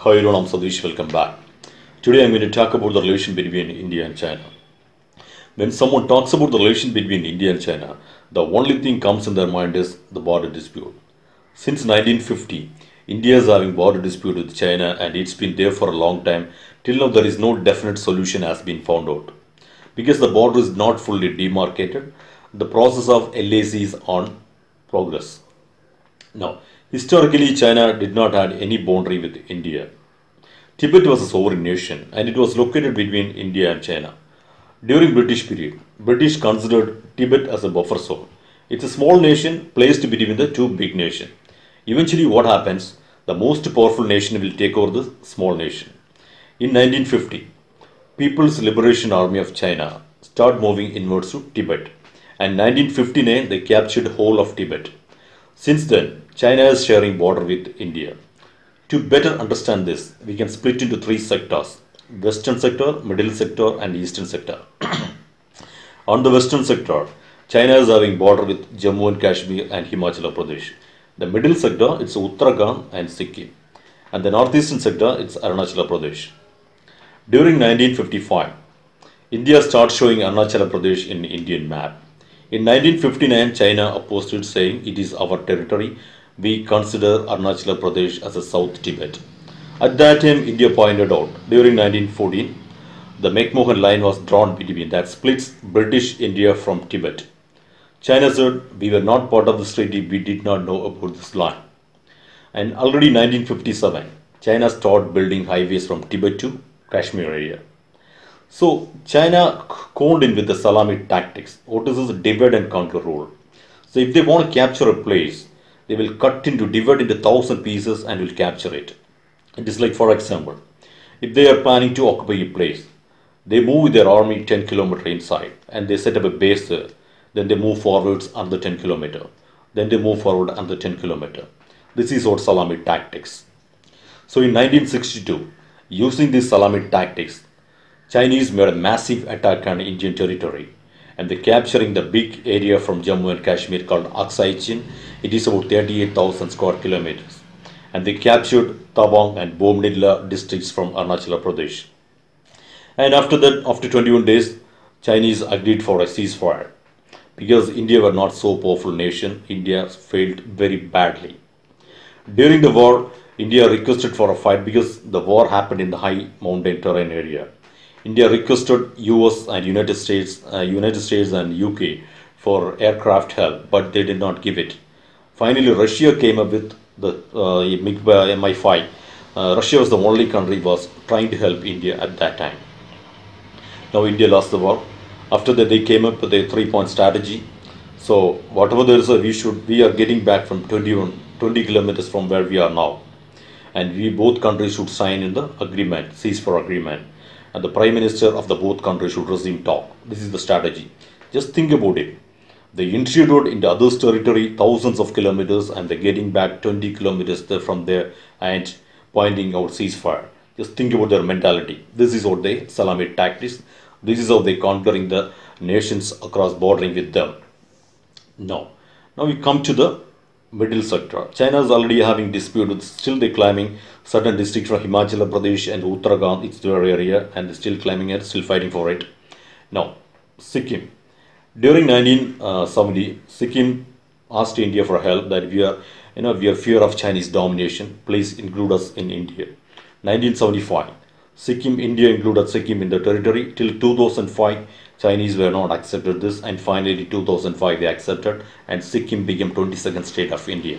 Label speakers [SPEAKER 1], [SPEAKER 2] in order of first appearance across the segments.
[SPEAKER 1] Hi everyone, I'm Sadish, welcome back. Today I'm going to talk about the relation between India and China. When someone talks about the relation between India and China, the only thing comes in their mind is the border dispute. Since 1950, India is having border dispute with China and it's been there for a long time. Till now there is no definite solution has been found out. Because the border is not fully demarcated, the process of LAC is on progress. Now, historically China did not have any boundary with India. Tibet was a sovereign nation and it was located between India and China. During British period, British considered Tibet as a buffer zone. It's a small nation placed between the two big nations. Eventually what happens? The most powerful nation will take over the small nation. In 1950, People's Liberation Army of China started moving inwards to Tibet and 1959 they captured whole of Tibet. Since then, China is sharing border with India. To better understand this, we can split into three sectors: Western sector, Middle sector, and Eastern sector. On the Western sector, China is having border with Jammu and Kashmir and Himachal Pradesh. The Middle sector, it's Uttarakhand and Sikkim. And the Northeastern sector, it's Arunachal Pradesh. During 1955, India started showing Arunachal Pradesh in Indian map. In 1959, China opposed it, saying it is our territory. We consider Arunachal Pradesh as a South Tibet. At that time, India pointed out during 1914, the McMahon line was drawn between that splits British India from Tibet. China said we were not part of this treaty, we did not know about this line. And already in 1957, China started building highways from Tibet to Kashmir area. So China conned in with the salami tactics. What is this divide and conquer rule? So if they want to capture a place, they will divide into 1,000 pieces and will capture it. It is like, for example, if they are planning to occupy a place, they move with their army 10 kilometers inside and they set up a base there. Then they move forwards another 10 kilometers. Then they move forward another 10 kilometers. This is what salami tactics. So in 1962, using these salami tactics, Chinese made a massive attack on Indian territory and they capturing the big area from Jammu and Kashmir called Aksai Chin. It is about 38,000 square kilometers. And they captured Tawang and Bomdila districts from Arunachal Pradesh. And after that, after 21 days, Chinese agreed for a ceasefire. Because India were not so powerful nation, India failed very badly. During the war, India requested for a fight because the war happened in the high mountain terrain area. India requested US and United States and UK for aircraft help, but they did not give it. Finally, Russia came up with the Mi-5. Russia was the only country was trying to help India at that time. Now India lost the war. After that, they came up with a three-point strategy. So whatever there is, we are getting back from 20 kilometers from where we are now, and we both countries should sign in the agreement, ceasefire agreement. And the Prime Minister of the both countries should resume talk. This is the strategy. Just think about it. They intruded into others' territory thousands of kilometers and they're getting back 20 kilometers from there and pointing out ceasefire. Just think about their mentality. This is what they salami tactics. This is how they conquering the nations across bordering with them. Now we come to the middle sector. China is already having dispute with, still they claiming certain districts from Himachal Pradesh and Uttarakhand, it's their area and they're still claiming it, still fighting for it. Now, Sikkim. During 1970, Sikkim asked India for help that we are fear of Chinese domination, please include us in India. 1975, India included Sikkim in the territory. Till 2005, Chinese were not accepted this, and finally 2005 they accepted and Sikkim became 22nd state of India.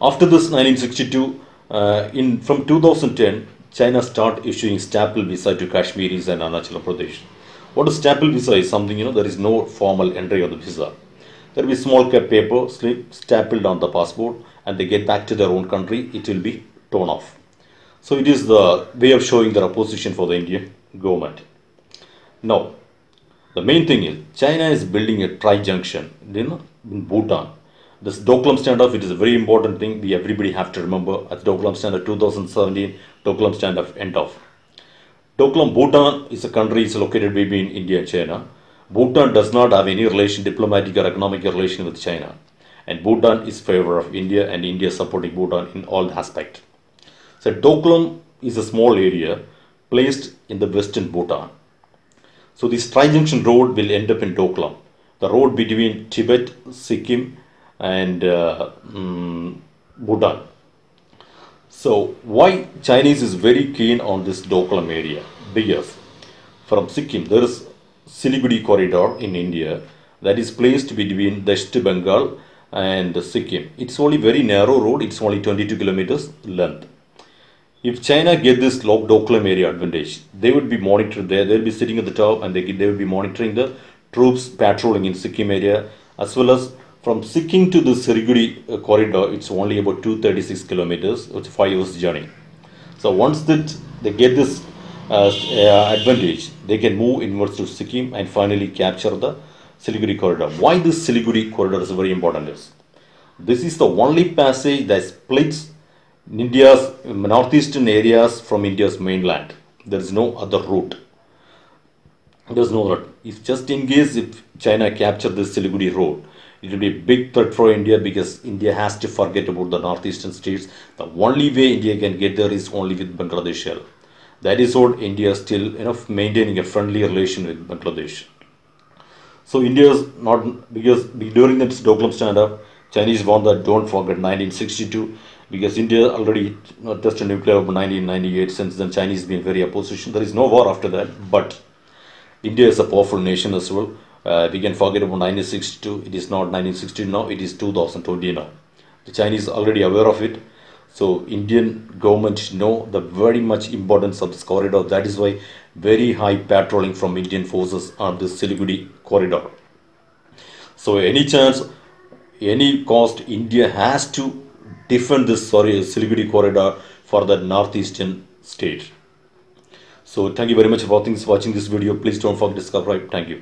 [SPEAKER 1] After this 1962, from 2010, China started issuing staple visa to Kashmiris and Arunachal Pradesh. What is staple visa is something, there is no formal entry on the visa. There will be small cap paper slip stapled on the passport and they get back to their own country, it will be torn off. So it is the way of showing their opposition for the Indian government. Now, the main thing is China is building a tri-junction in Bhutan. This Doklam standoff, it is a very important thing. Everybody have to remember at Doklam standoff 2017, Doklam standoff end off. Doklam, Bhutan is a country is located between India and China. Bhutan does not have any diplomatic or economic relation with China. And Bhutan is favor of India and India supporting Bhutan in all aspects. So Doklam is a small area placed in the western Bhutan. So this tri-junction road will end up in Doklam, the road between Tibet, Sikkim and Bhutan. So why Chinese is very keen on this Doklam area? Because from Sikkim there is Siliguri corridor in India that is placed between West Bengal and Sikkim. It's only very narrow road, it's only 22 kilometers length. If China get this Doklam area advantage, they would be monitored there, they'll be sitting at the top and they will be monitoring the troops patrolling in Sikkim area, as well as from Sikkim to the Siliguri corridor, it's only about 236 kilometers, it's 5 hours journey. So once that they get this advantage, they can move inwards to Sikkim and finally capture the Siliguri corridor. Why this Siliguri corridor is very important is, this is the only passage that splits India's northeastern areas from India's mainland. There is no other route. There's no route. If just in case if China capture this Siliguri road, it will be a big threat for India, because India has to forget about the northeastern states. The only way India can get there is only with Bangladesh. That is what India is still maintaining a friendly relation with Bangladesh. So India is not, because during this Doklam stand-up, Chinese warned that don't forget 1962, because India already tested nuclear in 1998. Since then, Chinese been very opposition. There is no war after that, but India is a powerful nation as well. We can forget about 1962. It is not 1960 now, it is 2020 now. The Chinese are already aware of it. So Indian government know the very much importance of this corridor. That is why very high patrolling from Indian forces on this Siliguri corridor. So any chance, any cost, India has to defend this Siliguri corridor for the northeastern state. So thank you very much for watching this video. Please don't forget to subscribe. Thank you.